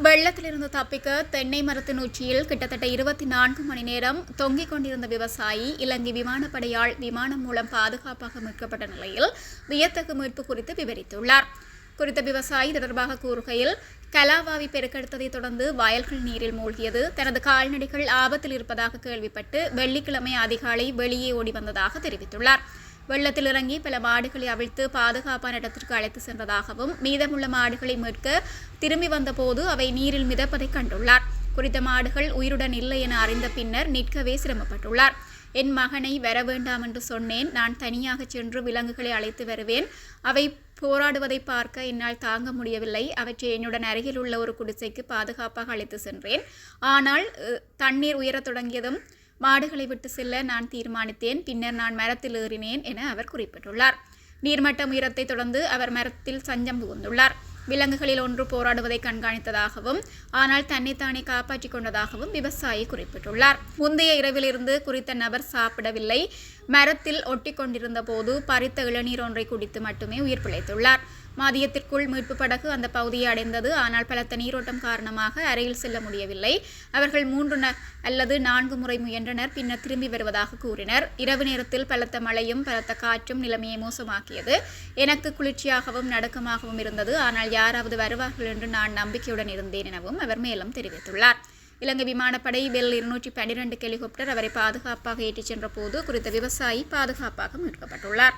வெள்ளத்திலிருந்து தப்பிக்க தென்னை மரத்தின் உச்சியில் கிட்டத்தட்ட 24 மணி நேரம் தொங்கிக் கொண்டிருந்த விவசாயி இலங்கை விமானப்படையால் விமானம் மூலம் பாதுகாப்பாக மீட்கப்பட்ட நிலையில் வியத்தகு மீட்பு குறித்து விவரித்துள்ளார். குறித்த விவசாயி தொடர்பாக கூறுகையில், கலாவாவி பெருக்கெடுத்ததைத் தொடர்ந்து வயல்கள் நீரில் மூழ்கியது. தனது கால்நடைகள் ஆபத்தில் இருப்பதாக கேள்விப்பட்டு வெள்ளிக்கிழமை அதிகாலை வெளியே ஓடி வந்ததாக தெரிவித்துள்ளார். வெள்ளத்தில் இறங்கி பல மாடுகளை அவிழ்த்து பாதுகாப்பான இடத்திற்கு அழைத்து சென்றதாகவும், மீதமுள்ள மாடுகளை மீட்க திரும்பி வந்தபோது அவை நீரில் மிதப்பதை கண்டுள்ளார். குறித்த மாடுகள் உயிருடன் இல்லை என அறிந்த பின்னர் நிற்கவே சிரமப்பட்டுள்ளார். என் மகனை வர வேண்டாம் என்று சொன்னேன். நான் தனியாக சென்று விலங்குகளை அழைத்து வருவேன். அவை போராடுவதை பார்க்க என்னால் தாங்க முடியவில்லை. அவற்றை என்னுடன் அருகில் உள்ள ஒரு குடிசைக்கு பாதுகாப்பாக அழைத்து சென்றேன். ஆனால் தண்ணீர் உயரத் தொடங்கியதும் மாடுகளை விட்டு செல்ல நான் தீர்மானித்தேன். பின்னர் நான் மரத்தில் ஏறினேன் என அவர் குறிப்பிட்டுள்ளார். நீர்மட்டம் உயரத்தை தொடர்ந்து அவர் மரத்தில் சஞ்சம் புகுந்துள்ளார். விலங்குகளில் ஒன்று போராடுவதை கண்காணித்ததாகவும், ஆனால் தன்னைத்தானே காப்பாற்றிக் கொண்டதாகவும் விவசாயி குறிப்பிட்டுள்ளார். முந்தைய இரவிலிருந்து குறித்த நபர் சாப்பிடவில்லை. மரத்தில் ஒட்டி கொண்டிருந்த போது பறித்த இளநீர் ஒன்றை குடித்து மட்டுமே உயிர் பிழைத்துள்ளார். மதியத்திற்குள் மீட்பு படகு அந்த பகுதியை அடைந்தது. ஆனால் பலத்த நீரோட்டம் காரணமாக அருகில் செல்ல முடியவில்லை. அவர்கள் 3 அல்லது 4 முறை முயன்றனர். பின்னர் திரும்பி வருவதாக கூறினர். இரவு நேரத்தில் பலத்த மழையும் பலத்த காற்றும் நிலைமையை மோசமாக்கியது. எனக்கு குளிர்ச்சியாகவும் நடுக்கமாகவும் இருந்தது. ஆனால் யாராவது வருவார்கள் என்று நான் நம்பிக்கையுடன் இருந்தேன் எனவும் அவர் மேலும் தெரிவித்துள்ளார். இலங்கை விமானப்படை பெல் 212 ஹெலிகாப்டர் அவரை பாதுகாப்பாக ஏற்றிச் சென்ற போது குறித்த விவசாயி பாதுகாப்பாக மீட்கப்பட்டுள்ளார்.